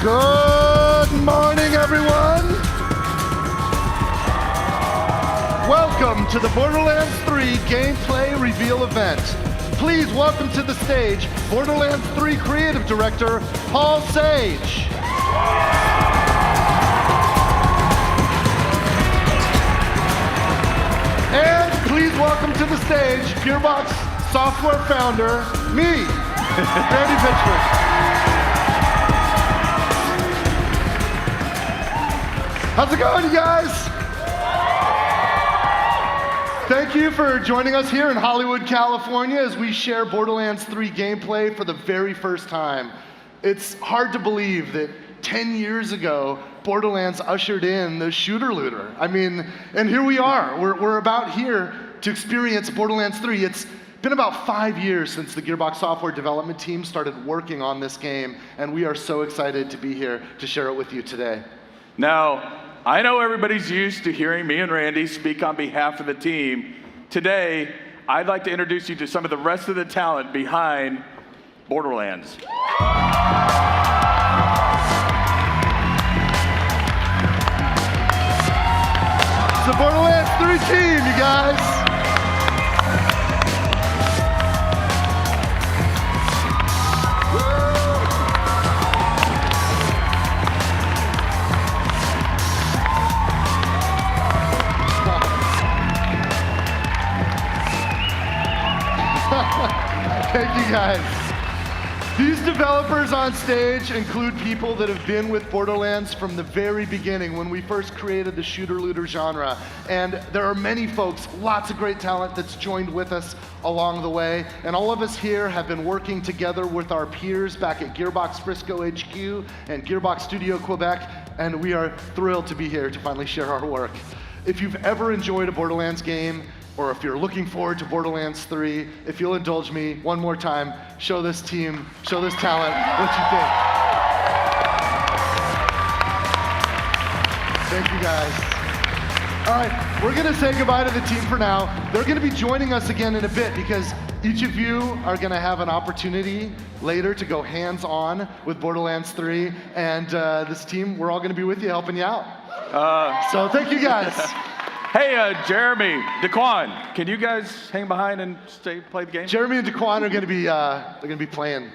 Good morning, everyone. Welcome to the Borderlands 3 gameplay reveal event. Please welcome to the stage Borderlands 3 Creative Director, Paul Sage. And please welcome to the stage Gearbox Software Founder, me, Randy Pitchford. How's it going, you guys? Thank you for joining us here in Hollywood, California, as we share Borderlands 3 gameplay for the very first time. It's hard to believe that 10 years ago, Borderlands ushered in the shooter-looter. I mean, and here we are. We're about here to experience Borderlands 3. It's been about 5 years since the Gearbox software development team started working on this game, and we are so excited to be here to share it with you today. Now, I know everybody's used to hearing me and Randy speak on behalf of the team. Today, I'd like to introduce you to some of the rest of the talent behind Borderlands. It's the Borderlands 3 team, you guys. Thank you, guys. These developers on stage include people that have been with Borderlands from the very beginning when we first created the shooter-looter genre. And there are many folks, lots of great talent that's joined with us along the way. And all of us here have been working together with our peers back at Gearbox Frisco HQ and Gearbox Studio Quebec. And we are thrilled to be here to finally share our work. If you've ever enjoyed a Borderlands game, or if you're looking forward to Borderlands 3, if you'll indulge me one more time, show this team, show this talent what you think. Thank you, guys. All right, we're gonna say goodbye to the team for now. They're gonna be joining us again in a bit because each of you are gonna have an opportunity later to go hands-on with Borderlands 3, and this team, we're all gonna be with you, helping you out. So thank you, guys. Hey, Jeremy, Daquan, can you guys hang behind and play the game? Jeremy and Daquan are going to be playing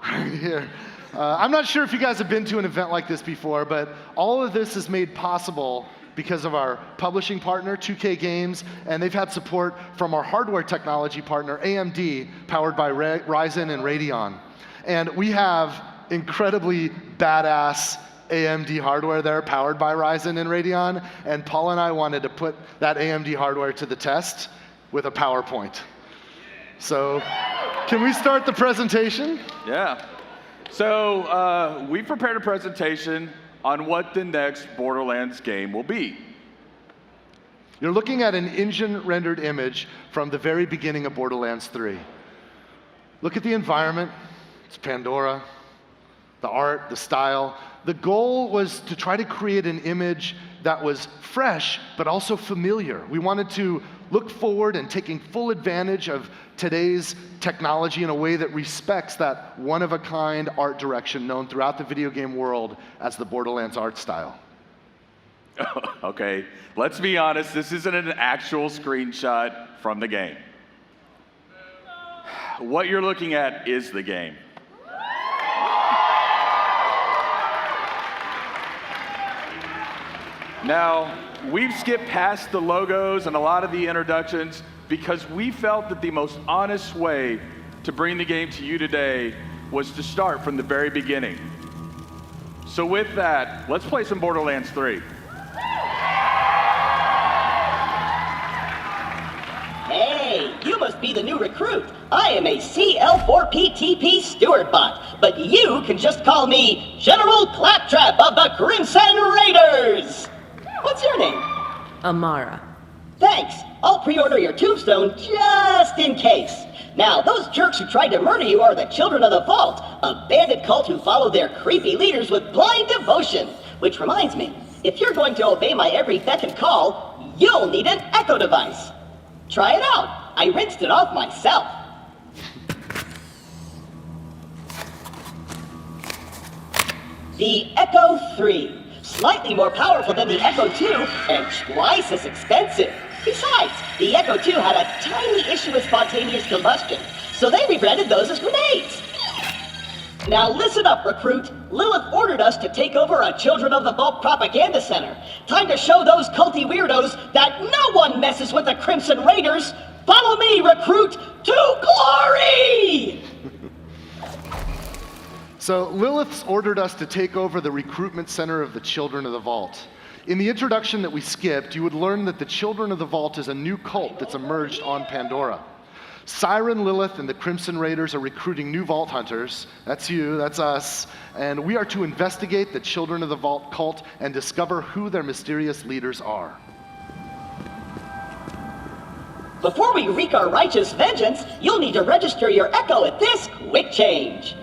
right here. I'm not sure if you guys have been to an event like this before, but all of this is made possible because of our publishing partner, 2K Games, and they've had support from our hardware technology partner, AMD, powered by Ryzen and Radeon. And we have incredibly badass AMD hardware there, powered by Ryzen and Radeon, and Paul and I wanted to put that AMD hardware to the test with a PowerPoint. So, can we start the presentation? Yeah. So, we prepared a presentation on what the next Borderlands game will be. You're looking at an engine-rendered image from the very beginning of Borderlands 3. Look at the environment. It's Pandora. The art, the style. The goal was to try to create an image that was fresh, but also familiar. We wanted to look forward and taking full advantage of today's technology in a way that respects that one-of-a-kind art direction known throughout the video game world as the Borderlands art style. Okay, let's be honest, this isn't an actual screenshot from the game. What you're looking at is the game. Now, we've skipped past the logos and a lot of the introductions because we felt that the most honest way to bring the game to you today was to start from the very beginning. So with that, let's play some Borderlands 3. Hey, you must be the new recruit. I am a CL4PTP steward bot, but you can just call me General Claptrap of the Crimson Raiders. What's your name? Amara. Thanks. I'll pre-order your tombstone just in case. Now, those jerks who tried to murder you are the Children of the Vault, a bandit cult who follow their creepy leaders with blind devotion. Which reminds me, if you're going to obey my every beck and call, you'll need an Echo device. Try it out. I rinsed it off myself. The Echo 3. Slightly more powerful than the Echo 2 and twice as expensive. Besides, the Echo 2 had a tiny issue with spontaneous combustion, so they rebranded those as grenades. Now listen up, recruit. Lilith ordered us to take over a Children of the Vault propaganda center. Time to show those culty weirdos that no one messes with the Crimson Raiders. Follow me, recruit, to glory! So Lilith's ordered us to take over the recruitment center of the Children of the Vault. In the introduction that we skipped, you would learn that the Children of the Vault is a new cult that's emerged on Pandora. Siren, Lilith, and the Crimson Raiders are recruiting new Vault Hunters. That's you, that's us. And we are to investigate the Children of the Vault cult and discover who their mysterious leaders are. Before we wreak our righteous vengeance, you'll need to register your Echo at this quick change.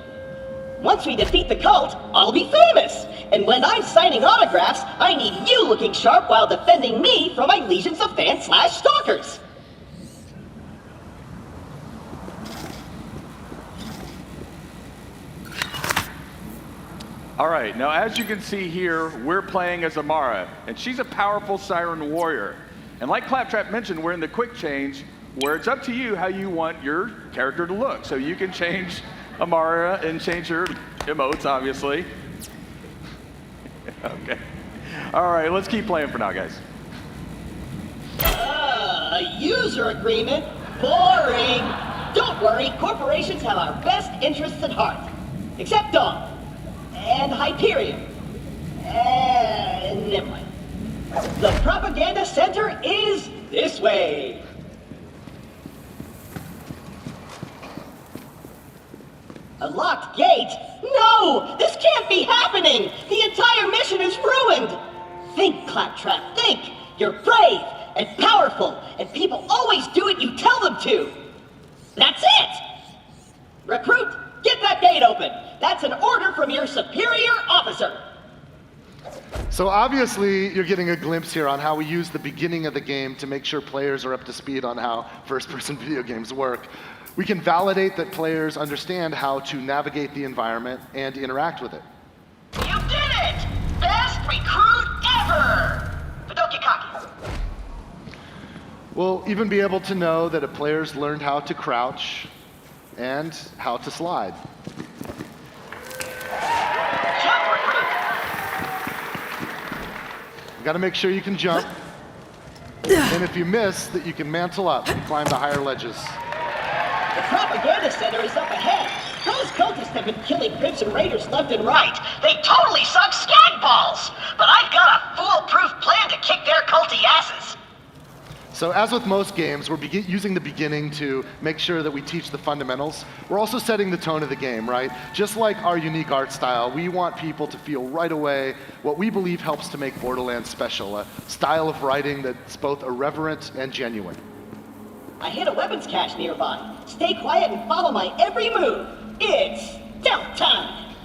Once we defeat the cult, I'll be famous. And when I'm signing autographs, I need you looking sharp while defending me from my legions of fans/stalkers. All right, now as you can see here, we're playing as Amara, and she's a powerful Siren warrior. And like Claptrap mentioned, we're in the quick change, where it's up to you how you want your character to look. So you can change Amara and change her emotes, obviously. Okay. All right, let's keep playing for now, guys. A user agreement? Boring. Don't worry, corporations have our best interests at heart. Except Dawn. And Hyperion. And never mind. The propaganda center is this way. A locked gate? No! This can't be happening! The entire mission is ruined! Think, Claptrap, think! You're brave and powerful, and people always do what you tell them to! That's it! Recruit, get that gate open! That's an order from your superior officer! So obviously, you're getting a glimpse here on how we use the beginning of the game to make sure players are up to speed on how first-person video games work. We can validate that players understand how to navigate the environment and interact with it. You did it! Best recruit ever! But don't get cocky. We'll even be able to know that a player's learned how to crouch and how to slide. Jump, recruit! You gotta make sure you can jump. And if you miss, that you can mantle up and climb the higher ledges. The propaganda center is up ahead. Those cultists have been killing Crimson Raiders left and right. They totally suck skag balls. But I've got a foolproof plan to kick their culty asses. So as with most games, we're using the beginning to make sure that we teach the fundamentals. We're also setting the tone of the game, right? Just like our unique art style, we want people to feel right away what we believe helps to make Borderlands special, a style of writing that's both irreverent and genuine. I hit a weapons cache nearby. Stay quiet and follow my every move. It's stealth time.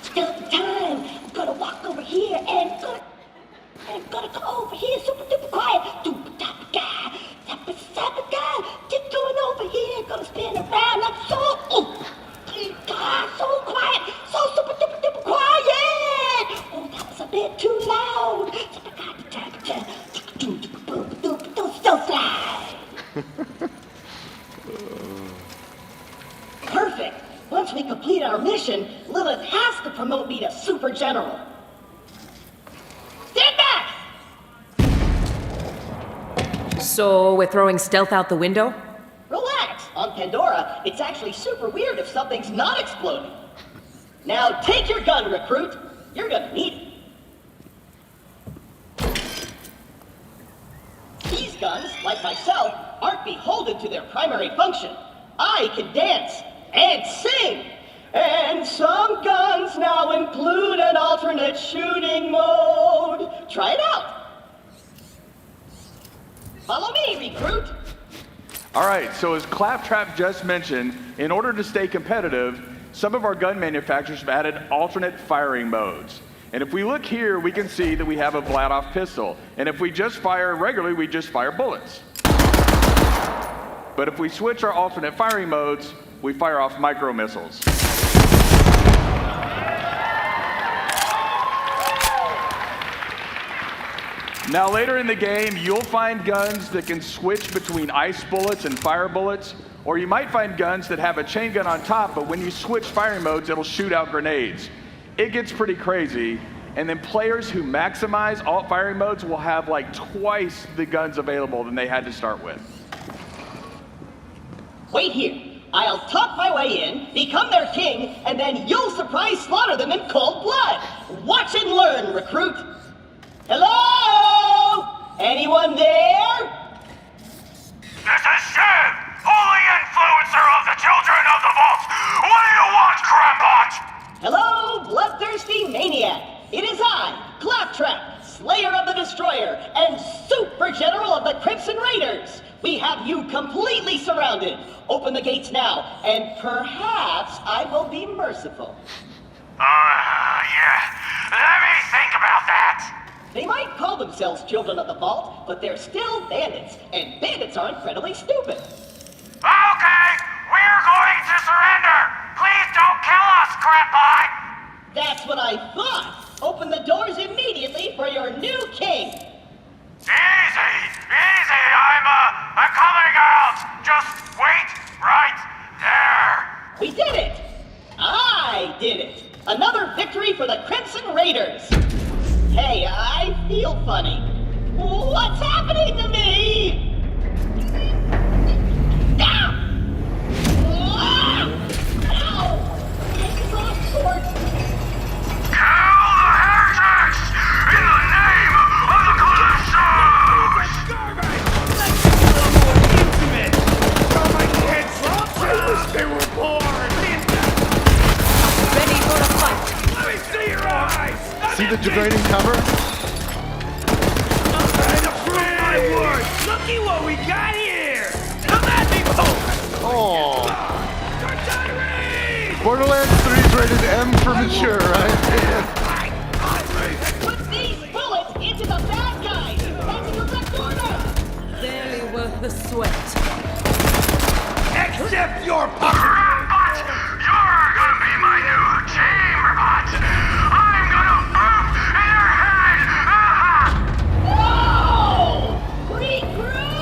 Stealth time. I'm gonna walk over here and gonna go over here super duper quiet. Get going over here. Gonna spin around like so. So quiet. So super duper duper quiet. Oh, that was a bit too loud. Stealth slide. Perfect. Once we complete our mission, Lilith has to promote me to Super General. Stand back! So we're throwing stealth out the window? Relax. On Pandora, it's actually super weird if something's not exploding. Now take your gun, recruit. You're gonna need it. These guns, like myself, aren't beholden to their primary function. I can dance and sing. And some guns now include an alternate shooting mode. Try it out. Follow me, recruit. All right, so as Claptrap just mentioned, in order to stay competitive, some of our gun manufacturers have added alternate firing modes. And if we look here, we can see that we have a Vladoff pistol. And if we just fire regularly, we just fire bullets. But if we switch our alternate firing modes, we fire off micro missiles. Now later in the game, you'll find guns that can switch between ice bullets and fire bullets, or you might find guns that have a chain gun on top, but when you switch firing modes, it'll shoot out grenades. It gets pretty crazy, and then players who maximize alt firing modes will have like twice the guns available than they had to start with. Wait here. I'll talk my way in, become their king, and then you'll surprise slaughter them in cold blood. Watch and learn, recruit. Hello? Anyone there? This is Shiv, holy influencer of the Children of the Vault. What do you want, Crampot? Hello, bloodthirsty maniac. It is I, Claptrap, Slayer of the Destroyer, and Super General of the Crimson Raiders. We have you completely surrounded. Open the gates now, and perhaps I will be merciful. Yeah. Let me think about that. They might call themselves Children of the Vault, but they're still bandits, and bandits are incredibly stupid. Okay, we're going to surrender. Please don't kill us, Crampot. That's what I thought. Open the doors immediately for your new king. Easy. I'm coming out. Just wait right there. We did it! I did it! Another victory for the Crimson Raiders! Hey, I feel funny. What's happening to me? Ah! Ah! Ow! It's off course. Kill the heretics in the name of the Colossus! They were born! Ready for a fight. Let me see your eyes! See the degrading cover? I'm trying to prove my worth! Looky what we got here! Come at me, folks! Oh. Tyrese! Borderlands 3 is rated M for mature, right? Put these bullets into the bad guys! That's a direct order! Barely worth the sweat. Accept your Crampot, you're gonna be my new chamberbot! I'm gonna boop in your head! No! Recruit!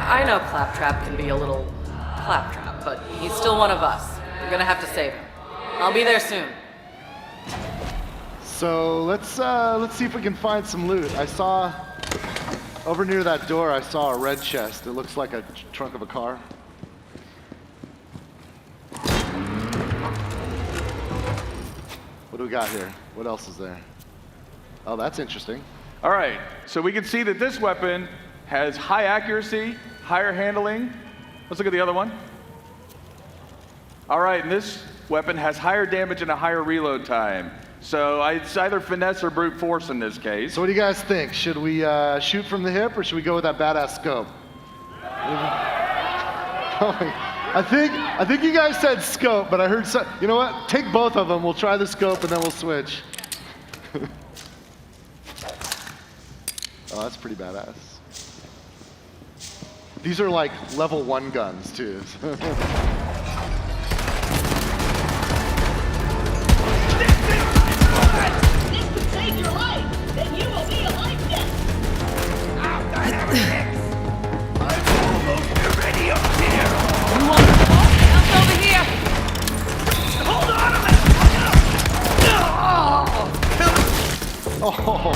I know Claptrap can be a little claptrap, but he's still one of us. We're gonna have to save him. I'll be there soon. So let's see if we can find some loot. I saw over near that door. I saw a red chest. It looks like a trunk of a car. What do we got here? What else is there? Oh, that's interesting. All right, so we can see that this weapon has high accuracy, higher handling. Let's look at the other one. All right, and this weapon has higher damage and a higher reload time. So it's either finesse or brute force in this case. So what do you guys think? Should we shoot from the hip or should we go with that badass scope? I think you guys said scope, but I heard you know what? Take both of them. We'll try the scope and then we'll switch. Oh, that's pretty badass. These are like level 1 guns too. This could save your life! Then you will be a life debt! I'm almost already up here! You want the ball? Jump over here! Hold on a minute! Oh.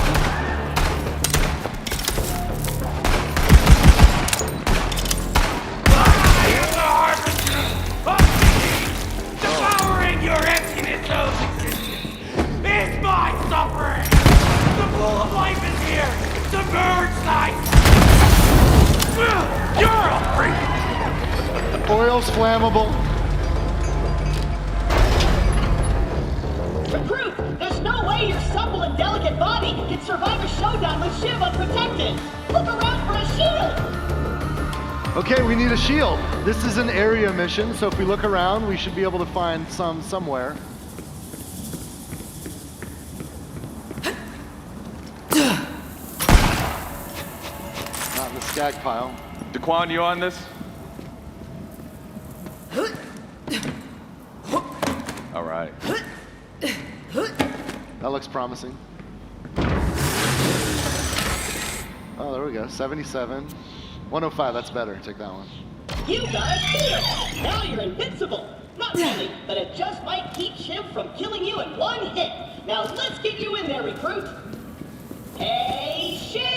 Devouring your emptiness of existence is my suffering! The pool of life is here! The bird's life! You're a freak! Oil's flammable. Recruit, there's no way your supple and delicate body can survive a showdown with Shiv unprotected! Look around for a shield! Okay, we need a shield. This is an area mission, so if we look around, we should be able to find some somewhere. Skag pile. Daquan, you on this? All right. That looks promising. Oh, there we go. 77. 105, that's better. Take that one. You got a steal! Now you're invincible! Not really, but it just might keep Shiv from killing you in one hit. Now let's get you in there, recruit. Hey, Shiv!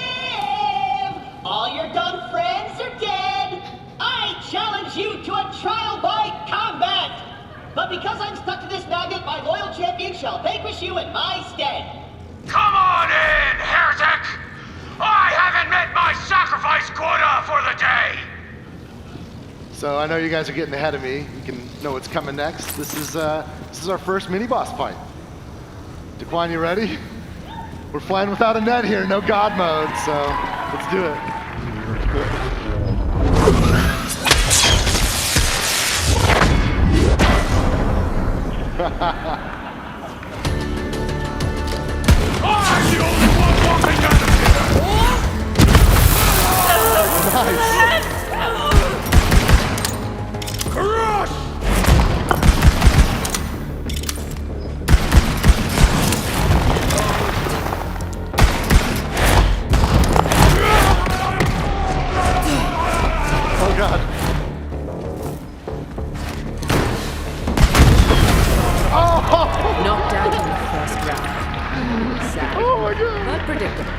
All your dumb friends are dead! I challenge you to a trial by combat! But because I'm stuck to this magnet, my loyal champion shall vanquish you in my stead. Come on in, heretic! I haven't met my sacrifice quota for the day! So I know you guys are getting ahead of me. You can know what's coming next. This is our first mini-boss fight. Daquan, you ready? We're flying without a net here, no God mode, so let's do it. I'm the only one walking down the Nice. crush! Oh God. Oh! Knocked out in the first round. Sad, Oh my God. but predictable.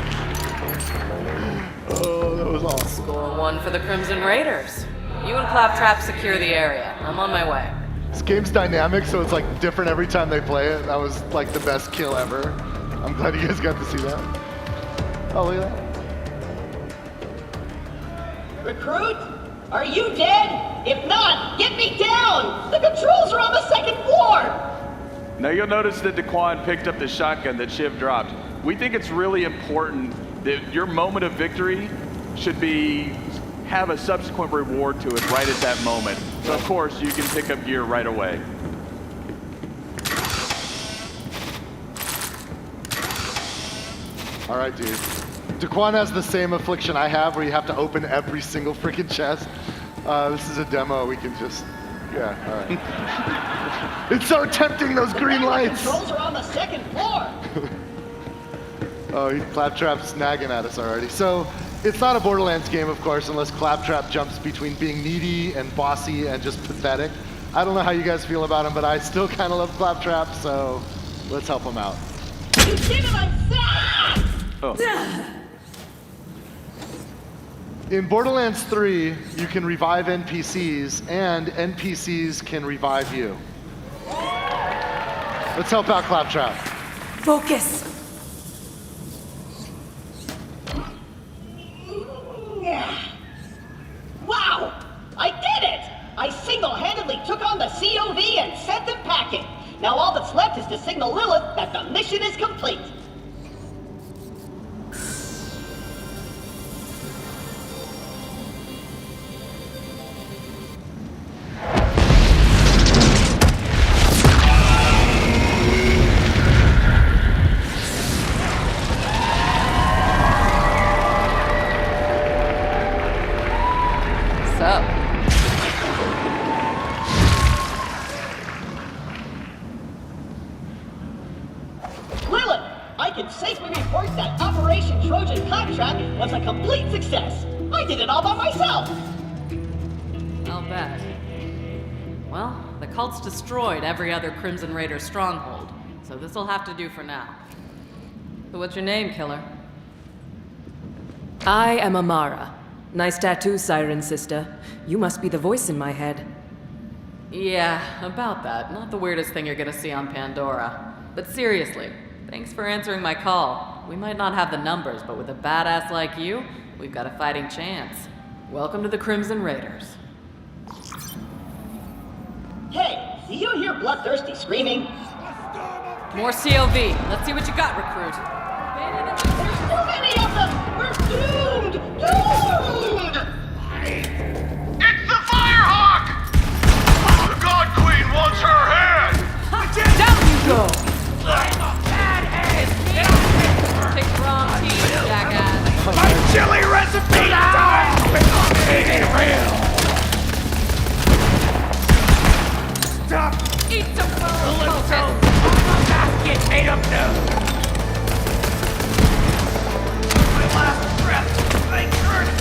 Oh, that was awesome. Score 1 for the Crimson Raiders. You and Claptrap secure the area. I'm on my way. This game's dynamic, so it's like different every time they play it. That was like the best kill ever. I'm glad you guys got to see that. Oh, look at that. Recruit, are you dead? If not, get me down! The controls are on the second floor! Now you'll notice that Daquan picked up the shotgun that Shiv dropped. We think it's really important that your moment of victory should have a subsequent reward to it right at that moment. So of course you can pick up gear right away. All right, dude. Daquan has the same affliction I have where you have to open every single freaking chest. This is a demo. We can just, yeah, all right. It's so tempting, those green The lights. controls are on the second floor! Oh, Claptrap's nagging at us already. So it's not a Borderlands game, of course, unless Claptrap jumps between being needy and bossy and just pathetic. I don't know how you guys feel about him, but I still kind of love Claptrap, so let's help him out. You did it, I'm sad! Oh. In Borderlands 3, you can revive NPCs, and NPCs can revive you. Let's help out Claptrap. Focus! Wow! I did it! I single-handedly took on the COV and sent them packing. Now all that's left is to signal Lilith that the mission is complete. So, Lilith, I can safely report that Operation Trojan Claptrap was a complete success. I did it all by myself. I'll bet. Well, the cult's destroyed every other Crimson Raider stronghold, so this'll have to do for now. So what's your name, killer? I am Amara. Nice tattoo, Siren Sister. You must be the voice in my head. Yeah, about that. Not the weirdest thing you're gonna see on Pandora. But seriously, thanks for answering my call. We might not have the numbers, but with a badass like you, we've got a fighting chance. Welcome to the Crimson Raiders. Hey, do you hear bloodthirsty screaming? More COV. Let's see what you got, recruit. There's too many of them! We're doomed! Doomed! It's the Firehawk! The God Queen wants her head! Down you go! I'm a bad head! Take the wrong team, jackass. My chili recipe time! Stop! Eat some food! My basket made of noodles! My last breath, I curse!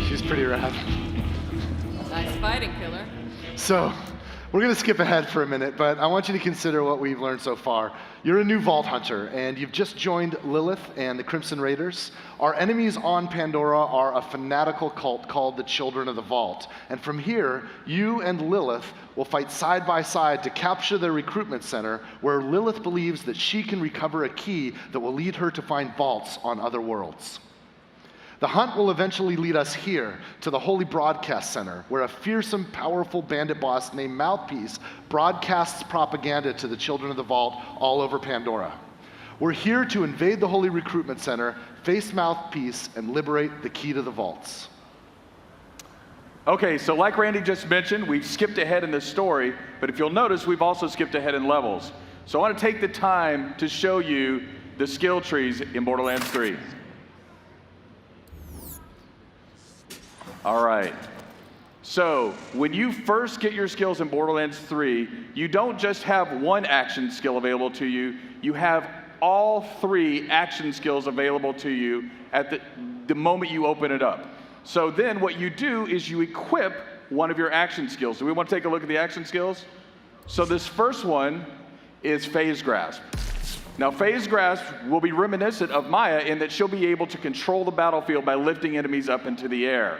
She's pretty rad. Nice fighting, killer. So, we're going to skip ahead for a minute, but I want you to consider what we've learned so far. You're a new Vault Hunter, and you've just joined Lilith and the Crimson Raiders. Our enemies on Pandora are a fanatical cult called the Children of the Vault. And from here, you and Lilith will fight side by side to capture their recruitment center, where Lilith believes that she can recover a key that will lead her to find vaults on other worlds. The hunt will eventually lead us here to the Holy Broadcast Center, where a fearsome, powerful bandit boss named Mouthpiece broadcasts propaganda to the Children of the Vault all over Pandora. We're here to invade the Holy Recruitment Center, face Mouthpiece, and liberate the key to the vaults. Okay, so like Randy just mentioned, we've skipped ahead in this story, but if you'll notice, we've also skipped ahead in levels. So I want to take the time to show you the skill trees in Borderlands 3. All right. So when you first get your skills in Borderlands 3, you don't just have one action skill available to you, you have all 3 action skills available to you at the moment you open it up. So then what you do is you equip one of your action skills. Do we want to take a look at the action skills? So this first one is Phase Grasp. Now, Phase Grasp will be reminiscent of Maya in that she'll be able to control the battlefield by lifting enemies up into the air.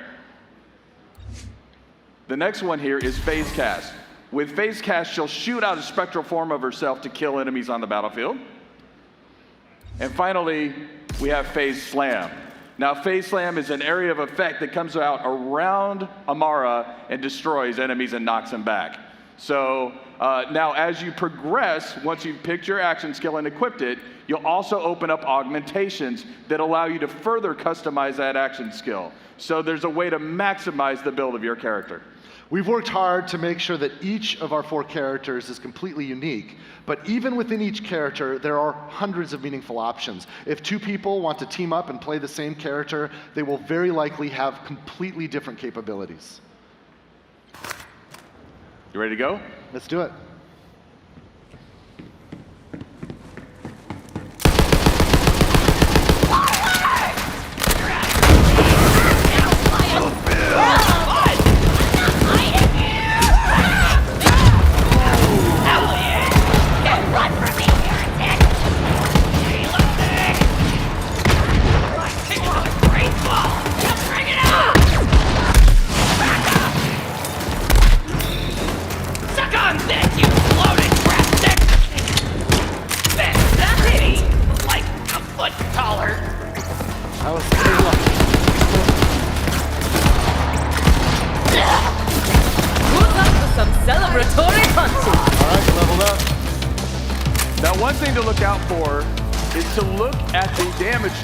The next one here is Phase Cast. With Phase Cast, she'll shoot out a spectral form of herself to kill enemies on the battlefield. And finally, we have Phase Slam. Now, Phase Slam is an area of effect that comes out around Amara and destroys enemies and knocks them back. So now as you progress, once you've picked your action skill and equipped it, you'll also open up augmentations that allow you to further customize that action skill. So there's a way to maximize the build of your character. We've worked hard to make sure that each of our 4 characters is completely unique, but even within each character, there are hundreds of meaningful options. If 2 people want to team up and play the same character, they will very likely have completely different capabilities. You ready to go? Let's do it.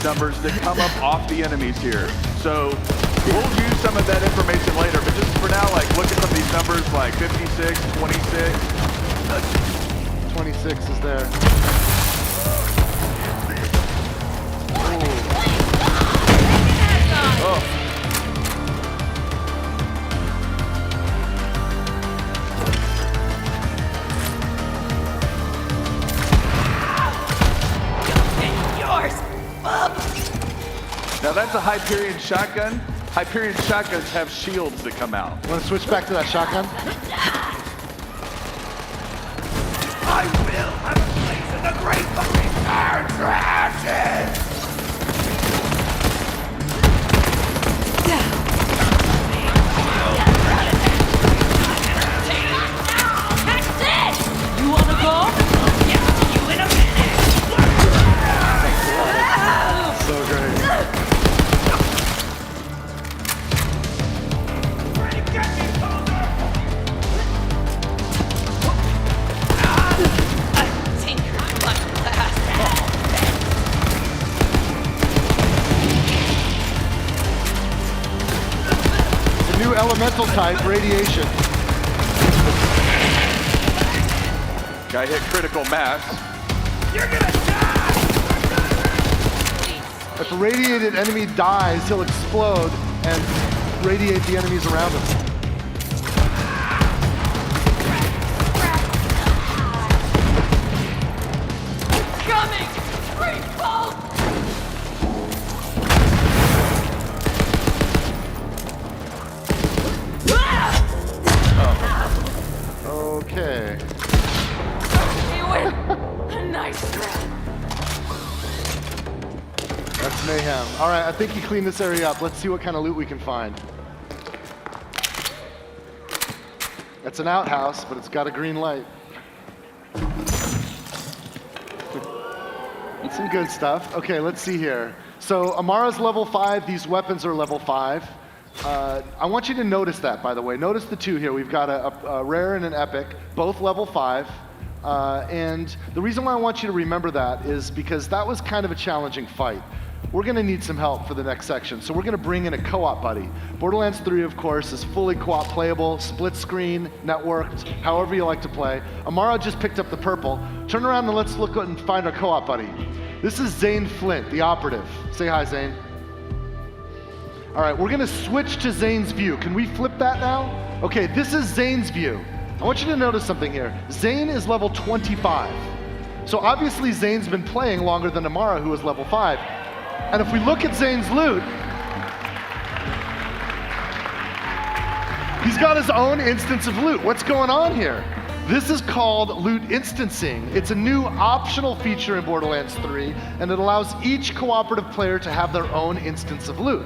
Numbers that come up off the enemies here. So we'll use some of that information later, but just for now, like, look at some of these numbers like 56, 26. 26 is there. Oh. Now that's a Hyperion shotgun. Hyperion shotguns have shields that come out. Want to switch back to that shotgun? I will have a place in the great fucking attraction! That's it! You wanna go? Yeah, see you in a minute! So great. New elemental type, radiation. Guy hit critical mass. You're gonna die! If a radiated enemy dies, he'll explode and radiate the enemies around him. Coming! Great bolt! Okay. You win! A nice try. That's mayhem. All right, I think he cleaned this area up. Let's see what kind of loot we can find. That's an outhouse, but it's got a green light. It's some good stuff. Okay, let's see here. So Amara's level 5, these weapons are level 5. I want you to notice that, by the way. Notice the two here. We've got a rare and an epic, both level 5. And the reason why I want you to remember that is because that was kind of a challenging fight. We're going to need some help for the next section, so we're going to bring in a co-op buddy. Borderlands 3, of course, is fully co-op playable, split screen, networked, however you like to play. Amara just picked up the purple. Turn around and let's look and find our co-op buddy. This is Zane Flint, the operative. Say hi, Zane. All right, we're going to switch to Zane's view. Can we flip that now? Okay, this is Zane's view. I want you to notice something here. Zane is level 25. So obviously Zane's been playing longer than Amara, who is level 5. And if we look at Zane's loot, he's got his own instance of loot. What's going on here? This is called loot instancing. It's a new optional feature in Borderlands 3, and it allows each cooperative player to have their own instance of loot.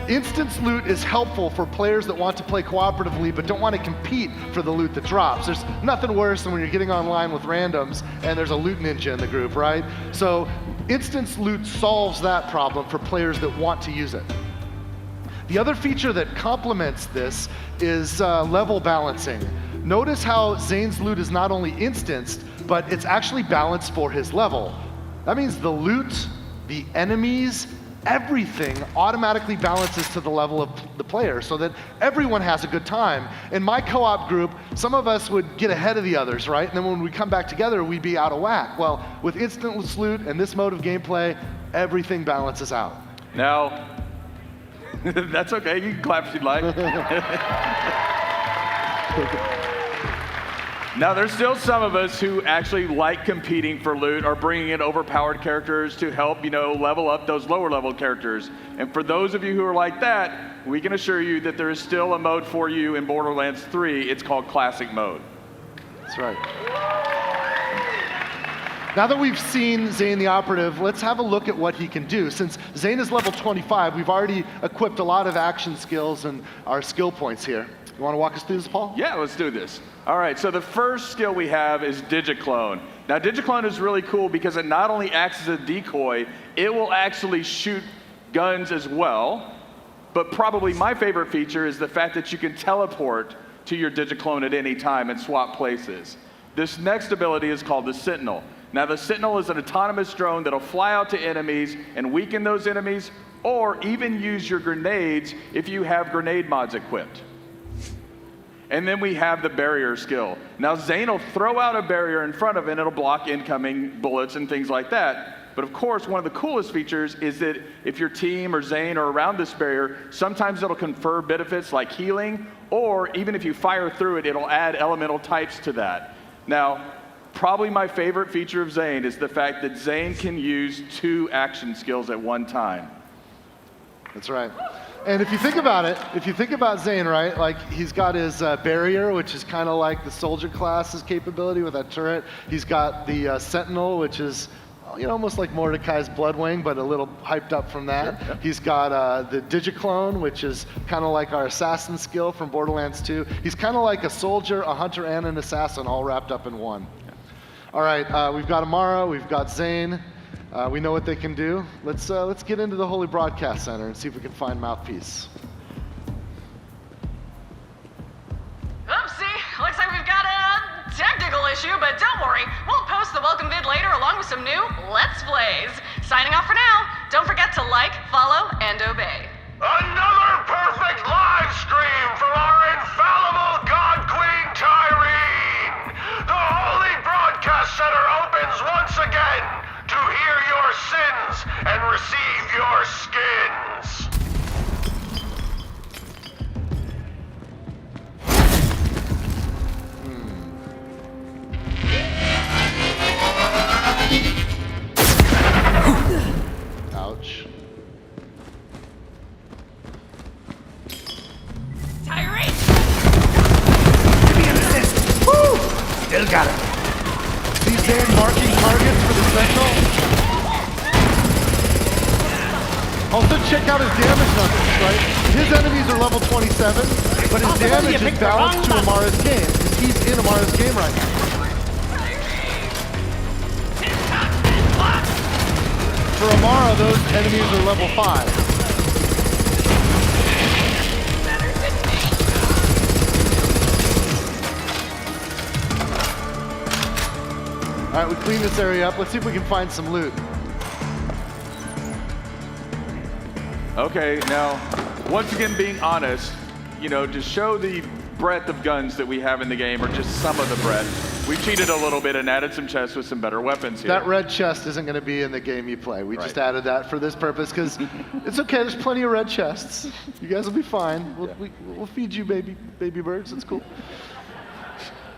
Instance loot is helpful for players that want to play cooperatively but don't want to compete for the loot that drops. There's nothing worse than when you're getting online with randoms and there's a loot ninja in the group, right? So instance loot solves that problem for players that want to use it. The other feature that complements this is level balancing. Notice how Zane's loot is not only instanced, but it's actually balanced for his level. That means the loot, the enemies, everything automatically balances to the level of the player so that everyone has a good time. In my co-op group, some of us would get ahead of the others, right? And then when we come back together, we'd be out of whack. Well, with instantless loot and this mode of gameplay, everything balances out. Now, that's okay. You can clap if you'd like. Now, there's still some of us who actually like competing for loot or bringing in overpowered characters to help, level up those lower level characters. And for those of you who are like that, we can assure you that there is still a mode for you in Borderlands 3. It's called Classic Mode. That's right. Now that we've seen Zane the operative, let's have a look at what he can do. Since Zane is level 25, we've already equipped a lot of action skills and our skill points here. You want to walk us through this, Paul? Yeah, let's do this. All right, so the first skill we have is Digiclone. Now, Digiclone is really cool because it not only acts as a decoy, it will actually shoot guns as well. But probably my favorite feature is the fact that you can teleport to your Digiclone at any time and swap places. This next ability is called the Sentinel. Now, the Sentinel is an autonomous drone that'll fly out to enemies and weaken those enemies, or even use your grenades if you have grenade mods equipped. And then we have the barrier skill. Now, Zane will throw out a barrier in front of it, and it'll block incoming bullets and things like that. But of course, one of the coolest features is that if your team or Zane are around this barrier, sometimes it'll confer benefits like healing, or even if you fire through it, it'll add elemental types to that. Now, probably my favorite feature of Zane is the fact that Zane can use 2 action skills at one time. That's right. And if you think about it, if you think about Zane, right, like he's got his barrier, which is kind of like the soldier class's capability with that turret. He's got the Sentinel, which is almost like Mordecai's Bloodwing, but a little hyped up from that. Sure. He's got the Digiclone, which is kind of like our assassin skill from Borderlands 2. He's kind of like a soldier, a hunter, and an assassin all wrapped up in one. Yeah. All right, we've got Amara, we've got Zane. We know what they can do. Let's get into the Holy Broadcast Center and see if we can find Mouthpiece. Oopsie, looks like we've got a technical issue, but don't worry. We'll post the welcome vid later along with some new Let's Plays. Signing off for now. Don't forget to like, follow, and obey. Another perfect live stream from our infallible God Queen Tyreen! The Holy Broadcast Center opens once again! to hear your sins and receive your skins. Ouch. Tyree! Give me an assist. Woo! Still got it. See Zan marking targets for the Sentinel? Also check out his damage numbers, right? His enemies are level 27, but his damage is balanced to Amara's game. He's in Amara's game right now. For Amara, those enemies are level 5. Alright, we clean this area up. Let's see if we can find some loot. Okay, now, once again, being honest, you know, to show the breadth of guns that we have in the game, or just some of the breadth, we cheated a little bit and added some chests with some better weapons here. That red chest isn't going to be in the game you play. We just added that for this purpose because it's okay. There's plenty of red chests. You guys will be fine. We'll feed you baby birds. It's cool.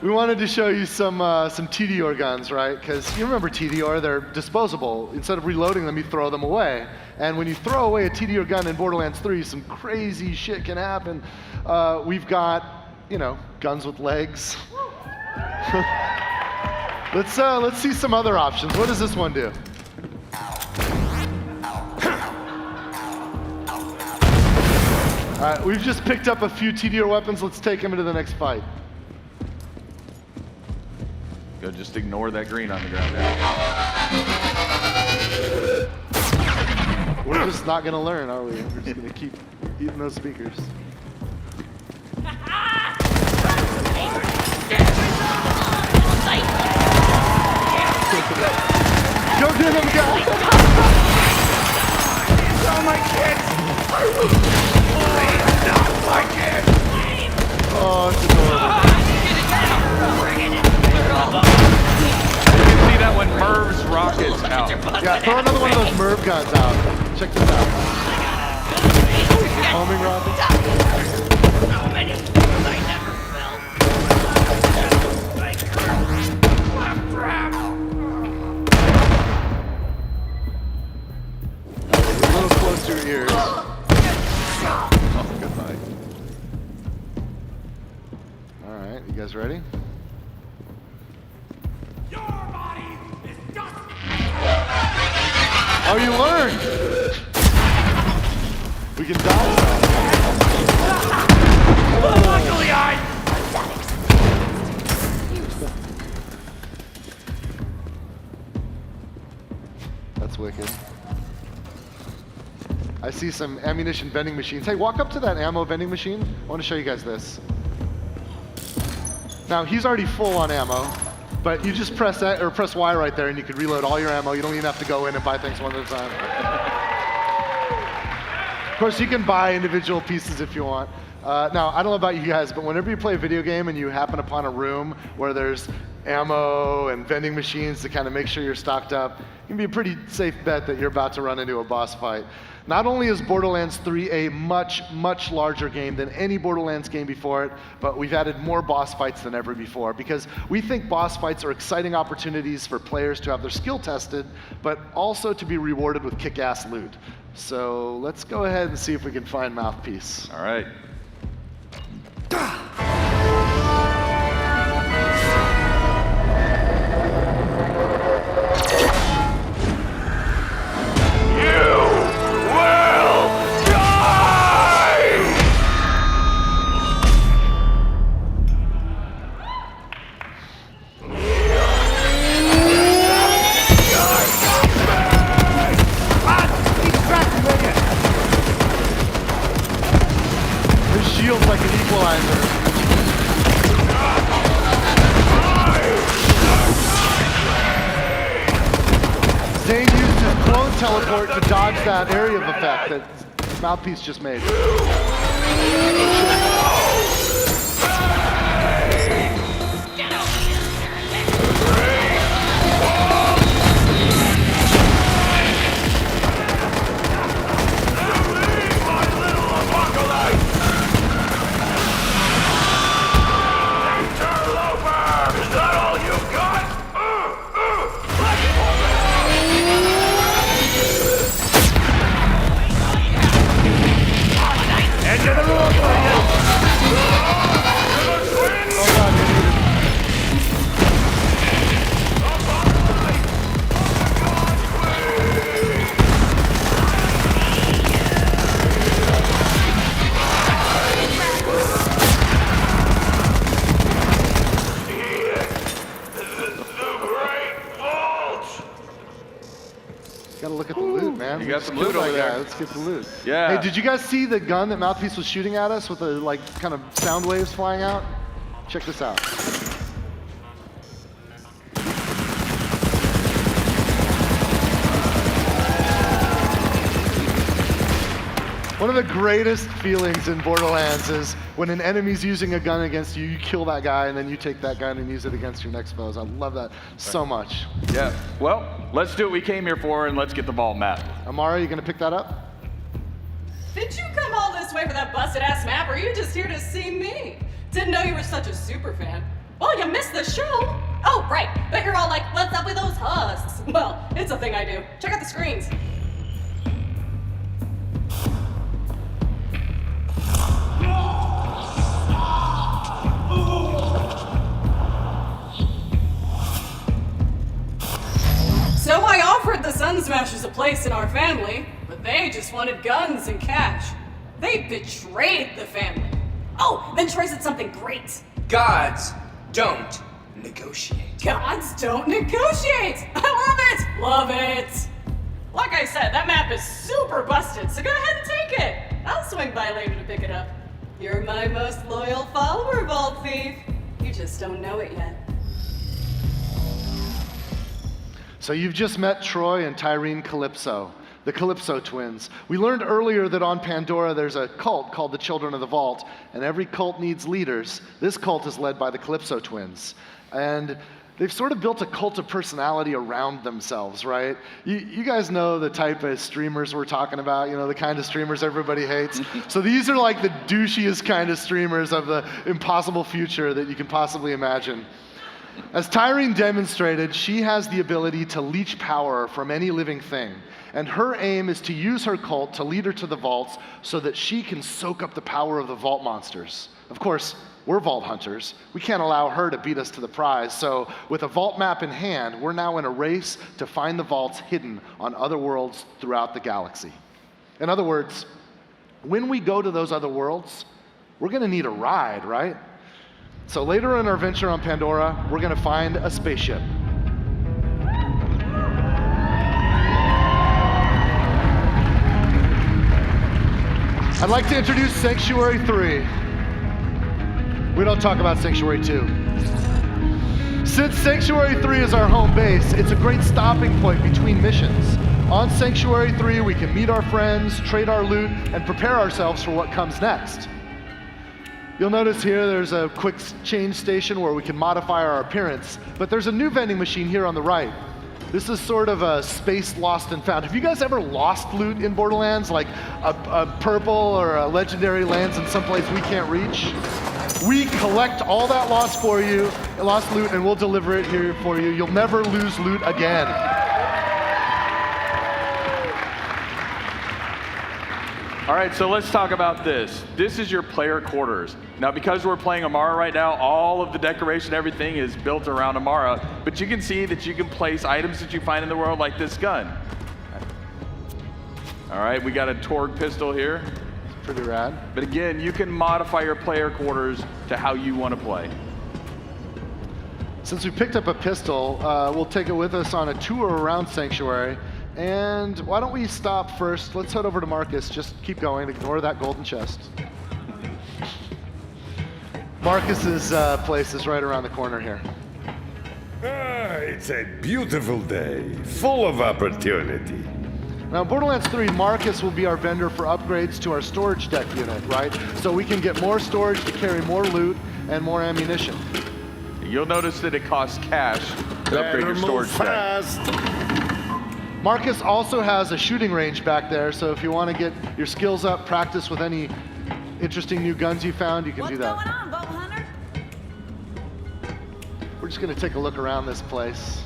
We wanted to show you some TDR guns, right? Because you remember TDR, they're disposable. Instead of reloading them, you throw them away. And when you throw away a TDR gun in Borderlands 3, some crazy shit can happen. We've got, you know, guns with legs. Let's see some other options. What does this one do? All right, we've just picked up a few TDR weapons. Let's take them into the next fight. Go, just ignore that green on the ground there. We're just not gonna learn, are we? We're just gonna keep eating those speakers. Go get him, guys! Oh, my kids! Please, not my kids! Oh, it's adorable. You can see that when Merv's rockets out. Yeah, throw another one of those Merv guns out. Check this out. Homing rockets. So many things I never felt. Like claptrap. A little close to your ears. Oh, goodbye. All right, you guys ready? Your body is dust. Oh, you learned! We can dodge that. Luckily, That's wicked. I see some ammunition vending machines. Hey, walk up to that ammo vending machine. I want to show you guys this. Now, he's already full on ammo, but you just press that, or press Y right there and you can reload all your ammo. You don't even have to go in and buy things one at a time. Of course, you can buy individual pieces if you want. Now, I don't know about you guys, but whenever you play a video game and you happen upon a room where there's ammo and vending machines to kind of make sure you're stocked up, it can be a pretty safe bet that you're about to run into a boss fight. Not only is Borderlands 3 a much, much larger game than any Borderlands game before it, but we've added more boss fights than ever before because we think boss fights are exciting opportunities for players to have their skill tested, but also to be rewarded with kick-ass loot. So let's go ahead and see if we can find Mouthpiece. All right. His shield's like an equalizer. Zane used his clone teleport to dodge that area of effect that Mouthpiece just made. Gotta look at the loot, man. You got Let's some kill loot that over guy. there. Let's get the loot. Yeah. Hey, did you guys see the gun that Mouthpiece was shooting at us with the like kind of sound waves flying out? Check this out. One of the greatest feelings in Borderlands is when an enemy's using a gun against you, you kill that guy, and then you take that gun and use it against your next foes. I love that so much. Yeah. Well, let's do what we came here for, and let's get the vault map. Amara, you gonna pick that up? Did you come all this way for that busted-ass map, or are you just here to see me? Didn't know you were such a super fan. Well, you missed the show. Oh, right. But you're all like, what's up with those husks? Well, it's a thing I do. Check out the screens. So I offered the Sun Smashers a place in our family, but they just wanted guns and cash. They betrayed the family. Oh, then Troy said something great. Gods don't negotiate. Gods don't negotiate! I love it! Love it! Like I said, that map is super busted, so go ahead and take it. I'll swing by later to pick it up. You're my most loyal follower, Vault Thief. You just don't know it yet. So you've just met Troy and Tyrene Calypso, the Calypso twins. We learned earlier that on Pandora there's a cult called the Children of the Vault, and every cult needs leaders. This cult is led by the Calypso twins. And they've sort of built a cult of personality around themselves, right? You guys know the type of streamers we're talking about, you know, the kind of streamers everybody hates. So these are like the douchiest kind of streamers of the impossible future that you can possibly imagine. As Tyrene demonstrated, she has the ability to leech power from any living thing. And her aim is to use her cult to lead her to the vaults so that she can soak up the power of the vault monsters. Of course, we're vault hunters. We can't allow her to beat us to the prize. So with a vault map in hand, we're now in a race to find the vaults hidden on other worlds throughout the galaxy. In other words, when we go to those other worlds, we're gonna need a ride, right? So later in our venture on Pandora, we're gonna find a spaceship. I'd like to introduce Sanctuary 3. We don't talk about Sanctuary 2. Since Sanctuary 3 is our home base, it's a great stopping point between missions. On Sanctuary 3, we can meet our friends, trade our loot, and prepare ourselves for what comes next. You'll notice here there's a quick change station where we can modify our appearance, but there's a new vending machine here on the right. This is sort of a space lost and found. Have you guys ever lost loot in Borderlands? Like a purple or a legendary lands in some place we can't reach? We collect all that lost loot, and we'll deliver it here for you. You'll never lose loot again. All right, so let's talk about this. This is your player quarters. Now, because we're playing Amara right now, all of the decoration, everything is built around Amara, but you can see that you can place items that you find in the world like this gun. All right, we got a Torg pistol here. It's pretty rad. But again, you can modify your player quarters to how you want to play. Since we picked up a pistol, we'll take it with us on a tour around Sanctuary. And why don't we stop first? Let's head over to Marcus. Just keep going. Ignore that golden chest. Marcus's place is right around the corner here. It's a beautiful day, full of opportunity. Now, in Borderlands 3, Marcus will be our vendor for upgrades to our storage deck unit, right? So we can get more storage to carry more loot and more ammunition. You'll notice that it costs cash to upgrade your storage deck. Marcus also has a shooting range back there, so if you want to get your skills up, practice with any interesting new guns you found, you can do that. What's going on, Bow Hunter? We're just going to take a look around this place.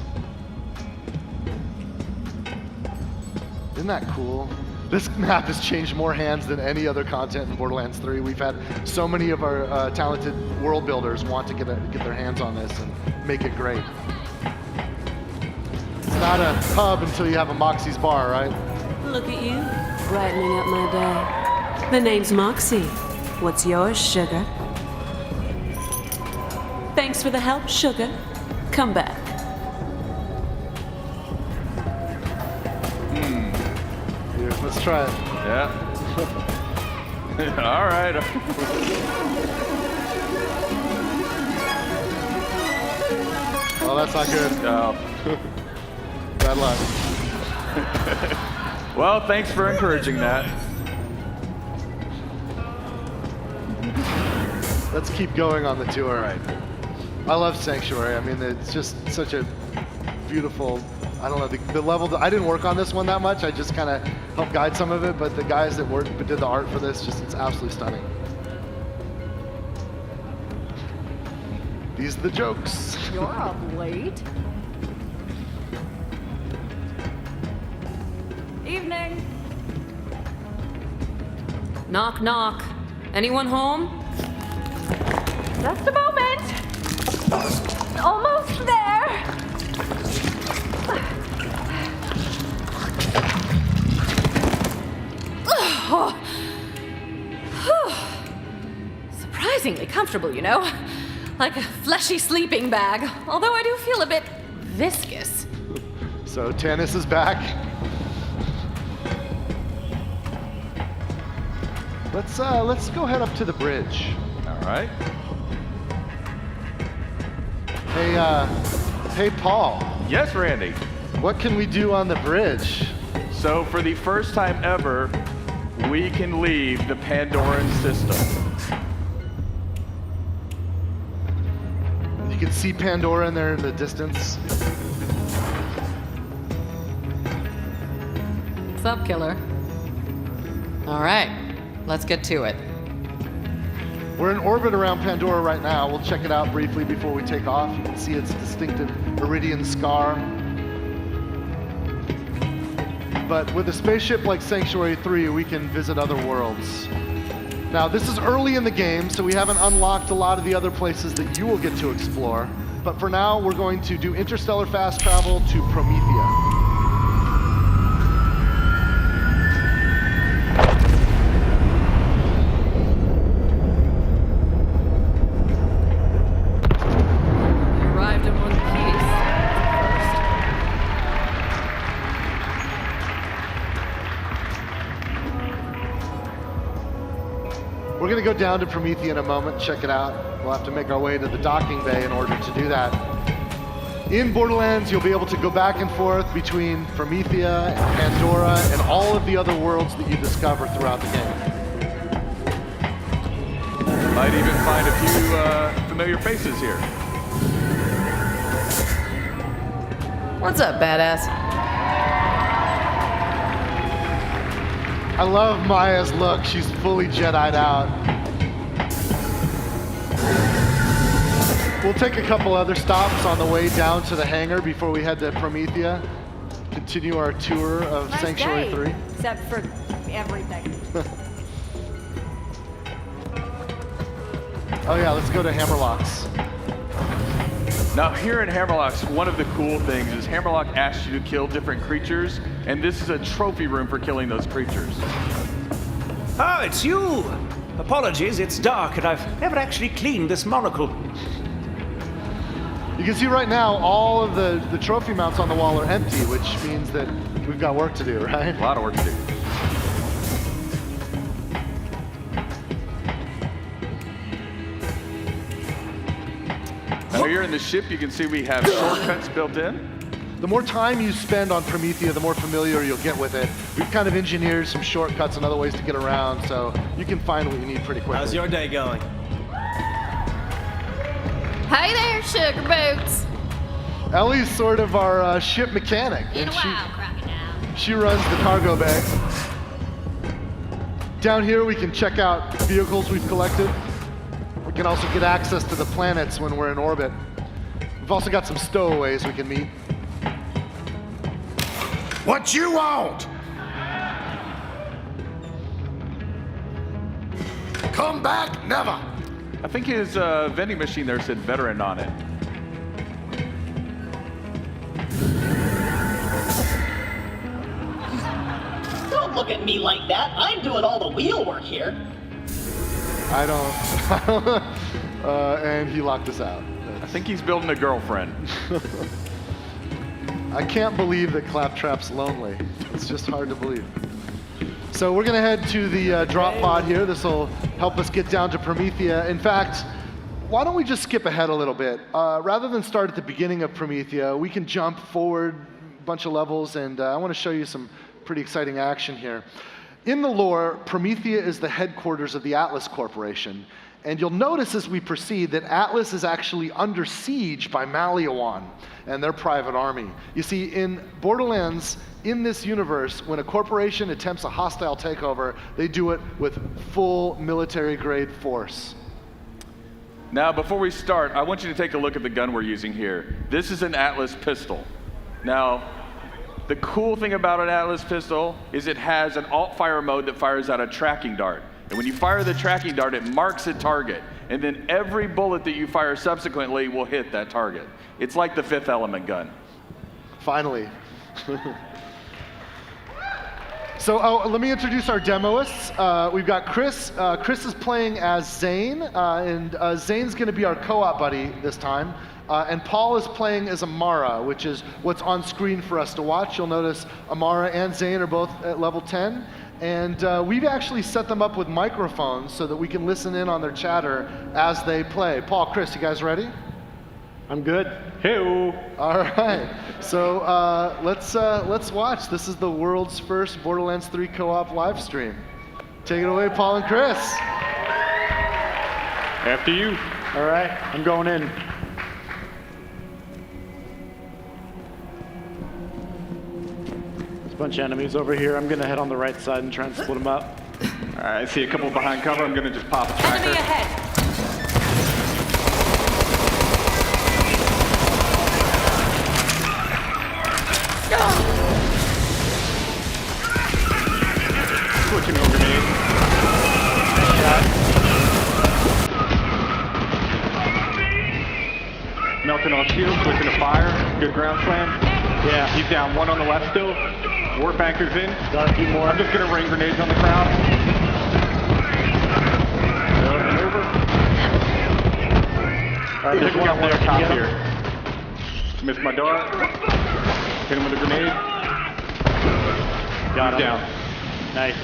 Isn't that cool? This map has changed more hands than any other content in Borderlands 3. We've had so many of our talented world builders want to get their hands on this and make it great. It's not a pub until you have a Moxie's bar, right? Look at you, brightening up my day. The name's Moxie. What's yours, Sugar? Thanks for the help, Sugar. Come back. Here, let's try it. Yeah. All right. Oh, that's not good. No. Bad luck. Well, thanks for encouraging that. Let's keep going on the tour. All right. I love Sanctuary. I mean, it's just such a beautiful, I don't know, the level, I didn't work on this one that much. I just kind of helped guide some of it, but the guys that did the art for this, it's absolutely stunning. These are the jokes. You're up late. Evening. Knock, knock. Anyone home? Just a moment. Almost there. Surprisingly comfortable, you know? Like a fleshy sleeping bag, although I do feel a bit viscous. So Tannis is back. Let's go head up to the bridge. All right. Hey Paul, Yes, Randy. what can we do on the bridge? So for the first time ever, we can leave the Pandoran system. You can see Pandora in there in the distance. What's up, killer? All right, let's get to it. We're in orbit around Pandora right now. We'll check it out briefly before we take off. You can see its distinctive iridian scar. But with a spaceship like Sanctuary 3, we can visit other worlds. Now, this is early in the game, so we haven't unlocked a lot of the other places that you will get to explore. But for now, we're going to do interstellar fast travel to Promethea. Arrived in one piece. We're going to go down to Promethea in a moment, check it out. We'll have to make our way to the docking bay in order to do that. In Borderlands, you'll be able to go back and forth between Promethea and Pandora and all of the other worlds that you discover throughout the game. Might even find a few familiar faces here. What's up, badass? I love Maya's look. She's fully Jedi'd out. We'll take a couple other stops on the way down to the hangar before we head to Promethea. Continue our tour of Nice Sanctuary day, 3. except for everything. Oh yeah, let's go to Hammerlock's. Now here in Hammerlock's, one of the cool things is Hammerlock asks you to kill different creatures, and this is a trophy room for killing those creatures. Oh, it's you! Apologies, it's dark and I've never actually cleaned this monocle. You can see right now all of the trophy mounts on the wall are empty, which means that we've got work to do, right? A lot of work to do. Now here in the ship, you can see we have shortcuts built in. The more time you spend on Promethea, the more familiar you'll get with it. We've kind of engineered some shortcuts and other ways to get around, so you can find what you need pretty quickly. How's your day going? Hey there, sugar boots. Ellie's sort of our ship mechanic. Been a and while, crocodile. she runs the cargo bay. Down here, we can check out vehicles we've collected. We can also get access to the planets when we're in orbit. We've also got some stowaways we can meet. What you want? Come back, never. I think his vending machine there said veteran on it. Don't look at me like that. I'm doing all the wheel work here. I don't. and he locked us out. I think he's building a girlfriend. I can't believe that Claptrap's lonely. It's just hard to believe. So we're gonna head to the drop pod here. This will help us get down to Promethea. In fact, why don't we just skip ahead a little bit? Rather than start at the beginning of Promethea, we can jump forward a bunch of levels, and I want to show you some pretty exciting action here. In the lore, Promethea is the headquarters of the Atlas Corporation, and you'll notice as we proceed that Atlas is actually under siege by Maliawan and their private army. You see, in Borderlands, in this universe, when a corporation attempts a hostile takeover, they do it with full military-grade force. Now, before we start, I want you to take a look at the gun we're using here. This is an Atlas pistol. Now, the cool thing about an Atlas pistol is it has an alt-fire mode that fires out a tracking dart. And when you fire the tracking dart, it marks a target. And then every bullet that you fire subsequently will hit that target. It's like the Fifth Element gun. Finally. So let me introduce our demoists. We've got Chris. Chris is playing as Zane, and Zane's going to be our co-op buddy this time. And Paul is playing as Amara, which is what's on screen for us to watch. You'll notice Amara and Zane are both at level 10. And we've actually set them up with microphones so that we can listen in on their chatter as they play. Paul, Chris, you guys ready? I'm good. Hey-o. All right. So let's watch. This is the world's first Borderlands 3 co-op live stream. Take it away, Paul and Chris. After you. All right, I'm going in. There's a bunch of enemies over here. I'm gonna head on the right side and try and split them up. All right, I see a couple behind cover. I'm gonna just pop a tracker. Enemy ahead. Switching over grenade. Melting on shield, switching to fire. Good ground slam. Yeah, he's down. One on the left still. Warp anchor's in. Got a few more. I'm just gonna rain grenades on the crowd. Over. All right, There's one up on there. top here. Missed my dart. Hit him with a grenade. Got him. Down. Nice.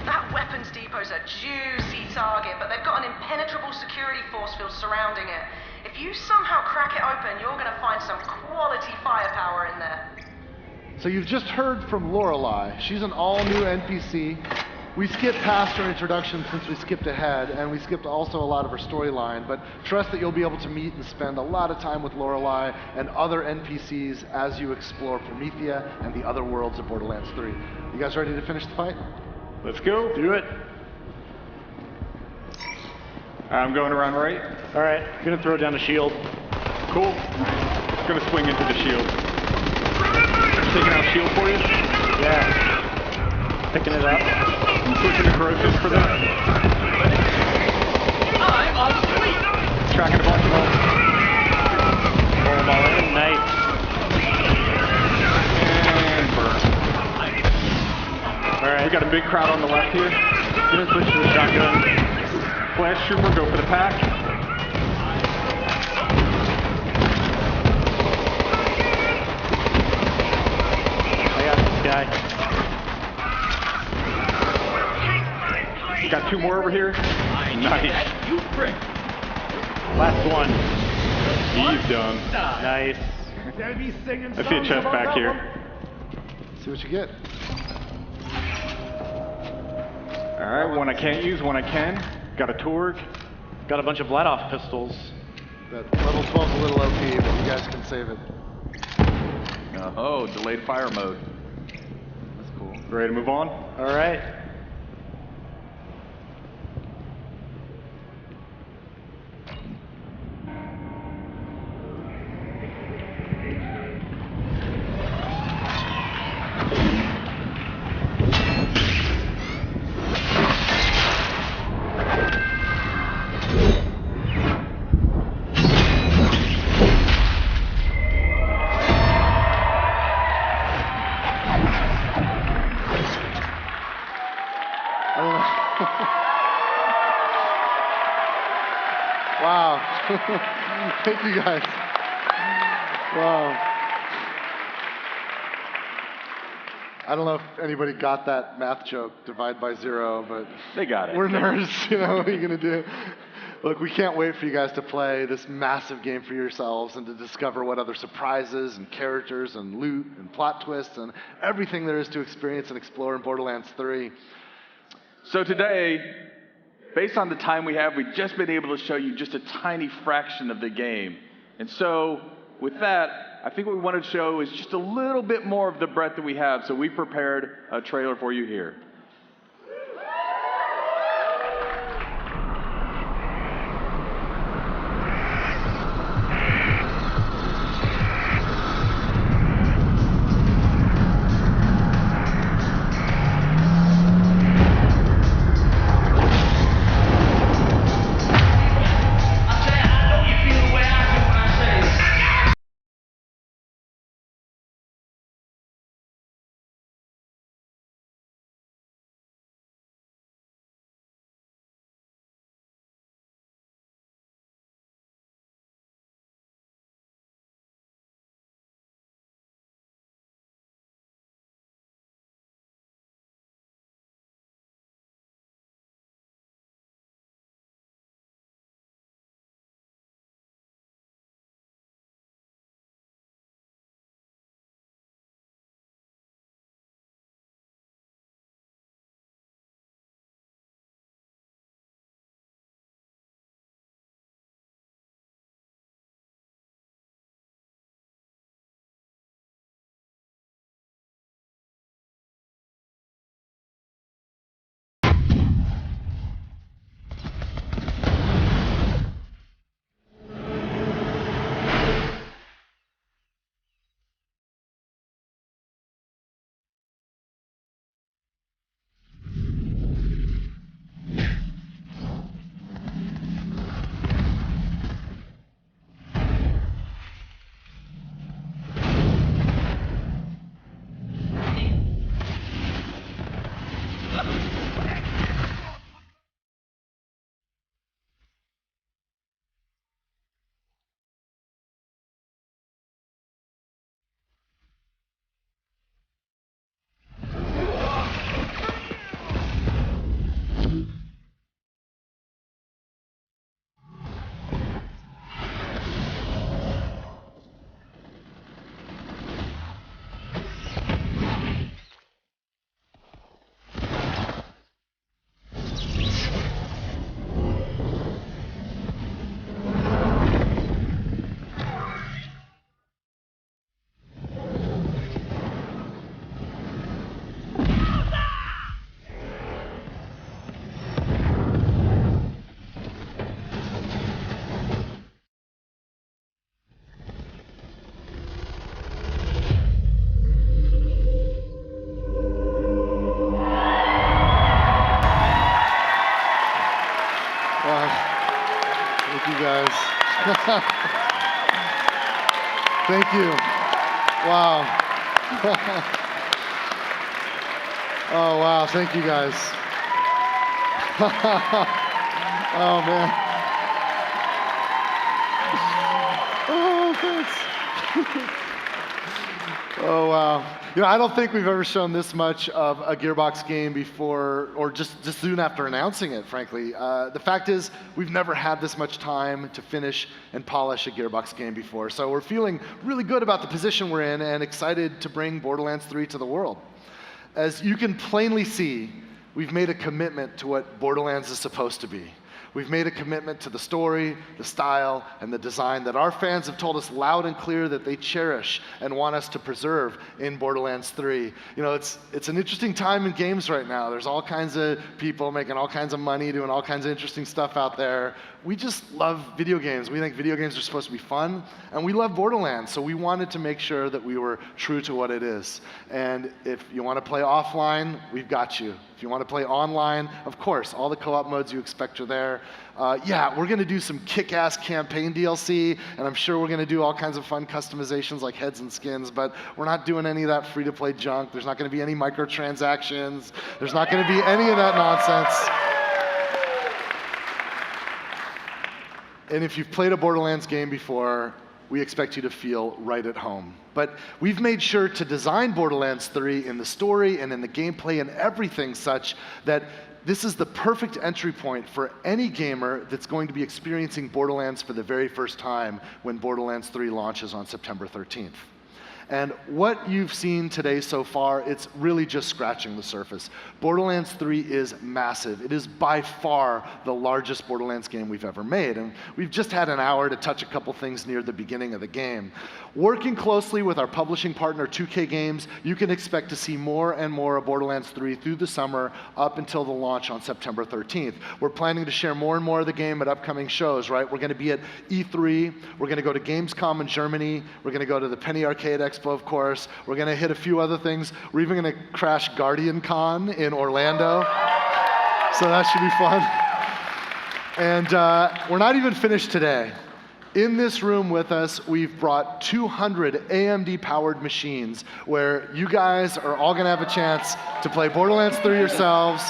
That weapons depot's a juicy target, but they've got an impenetrable security force field surrounding it. If you somehow crack it open, you're gonna find some quality firepower in there. So you've just heard from Lorelei. She's an all-new NPC. We skipped past her introduction since we skipped ahead, and we skipped also a lot of her storyline, but trust that you'll be able to meet and spend a lot of time with Lorelei and other NPCs as you explore Promethea and the other worlds of Borderlands 3. You guys ready to finish the fight? Let's go. Do it. I'm going around right. All right, I'm gonna throw down a shield. Cool. Gonna swing into the shield. Taking out shield for you? Yeah. Picking it up. I'm switching to corrosive for that. I'm on fleek. Tracking a bunch of them. Roll them all in. Nice. And burn. All right. We got a big crowd on the left here. Gonna switch to the shotgun. Flash trooper, go for the pack. I got this guy. Got two more over here. Nice. You prick. Last one. He's done. Nice. I see a chest back here. See what you get. All right, one I can't use, one I can. Got a Torg. Got a bunch of let-off pistols. That level 12's a little OP, but you guys can save it. Oh, delayed fire mode. That's cool. Ready to move on? All right. Wow. Thank you guys. Wow. I don't know if anybody got that math joke, divide by 0, but they got it. We're nerds, you know, what are you gonna do? Look, we can't wait for you guys to play this massive game for yourselves and to discover what other surprises and characters and loot and plot twists and everything there is to experience and explore in Borderlands 3. So today, based on the time we have, we've just been able to show you just a tiny fraction of the game. And so, with that, I think what we wanted to show is just a little bit more of the breadth that we have. So we prepared a trailer for you here. Thank you guys. Thank you. Wow. Oh, wow. Thank you guys. Oh, man. Oh, thanks. Oh, wow. You know, I don't think we've ever shown this much of a Gearbox game before, or just soon after announcing it, frankly. The fact is, we've never had this much time to finish and polish a Gearbox game before. So we're feeling really good about the position we're in and excited to bring Borderlands 3 to the world. As you can plainly see, we've made a commitment to what Borderlands is supposed to be. We've made a commitment to the story, the style, and the design that our fans have told us loud and clear that they cherish and want us to preserve in Borderlands 3. You know, it's an interesting time in games right now. There's all kinds of people making all kinds of money, doing all kinds of interesting stuff out there. We just love video games. We think video games are supposed to be fun, and we love Borderlands, so we wanted to make sure that we were true to what it is. And if you want to play offline, we've got you. If you want to play online, of course, all the co-op modes you expect are there. Yeah, we're going to do some kick-ass campaign DLC, and I'm sure we're going to do all kinds of fun customizations like heads and skins, but we're not doing any of that free-to-play junk. There's not going to be any microtransactions. There's not going to be any of that nonsense. And if you've played a Borderlands game before, we expect you to feel right at home. But we've made sure to design Borderlands 3 in the story and in the gameplay and everything such that this is the perfect entry point for any gamer that's going to be experiencing Borderlands for the very first time when Borderlands 3 launches on September 13th. And what you've seen today so far, it's really just scratching the surface. Borderlands 3 is massive. It is by far the largest Borderlands game we've ever made. And we've just had an hour to touch a couple things near the beginning of the game. Working closely with our publishing partner, 2K Games, you can expect to see more and more of Borderlands 3 through the summer up until the launch on September 13th. We're planning to share more and more of the game at upcoming shows, right? We're going to be at E3. We're going to go to Gamescom in Germany. We're going to go to the Penny Arcade Expo, of course. We're going to hit a few other things. We're even going to crash Guardian Con in Orlando. So that should be fun. And we're not even finished today. In this room with us, we've brought 200 AMD-powered machines where you guys are all going to have a chance to play Borderlands 3 yourselves.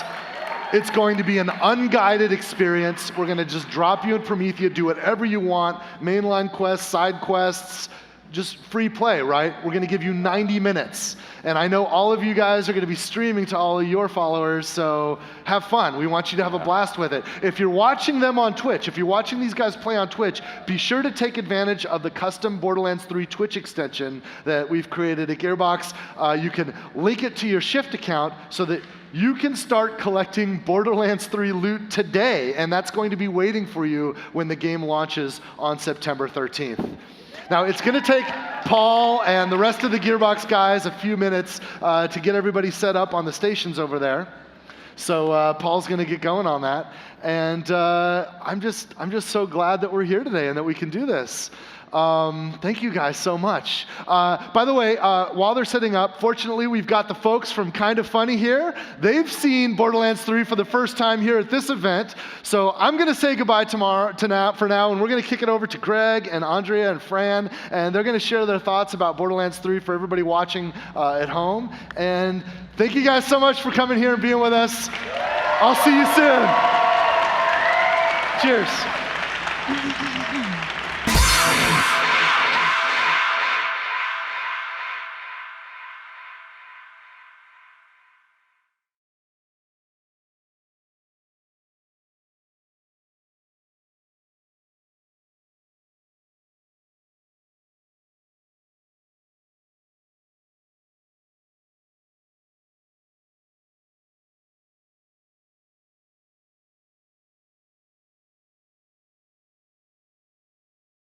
It's going to be an unguided experience. We're going to just drop you in Promethea, do whatever you want, mainline quests, side quests, just free play, right? We're going to give you 90 minutes. And I know all of you guys are going to be streaming to all of your followers, so have fun. We want you to have a blast with it. If you're watching them on Twitch, if you're watching these guys play on Twitch, be sure to take advantage of the custom Borderlands 3 Twitch extension that we've created at Gearbox. You can link it to your Shift account so that you can start collecting Borderlands 3 loot today, and that's going to be waiting for you when the game launches on September 13th. Now, it's going to take Paul and the rest of the Gearbox guys a few minutes to get everybody set up on the stations over there. So Paul's going to get going on that. And I'm just so glad that we're here today and that we can do this. Thank you guys so much. By the way, while they're setting up, fortunately, we've got the folks from Kind of Funny here. They've seen Borderlands 3 for the first time here at this event. So I'm going to say goodbye for now, and we're going to kick it over to Greg and Andrea and Fran, and they're going to share their thoughts about Borderlands 3 for everybody watching at home. And thank you guys so much for coming here and being with us. I'll see you soon. Cheers.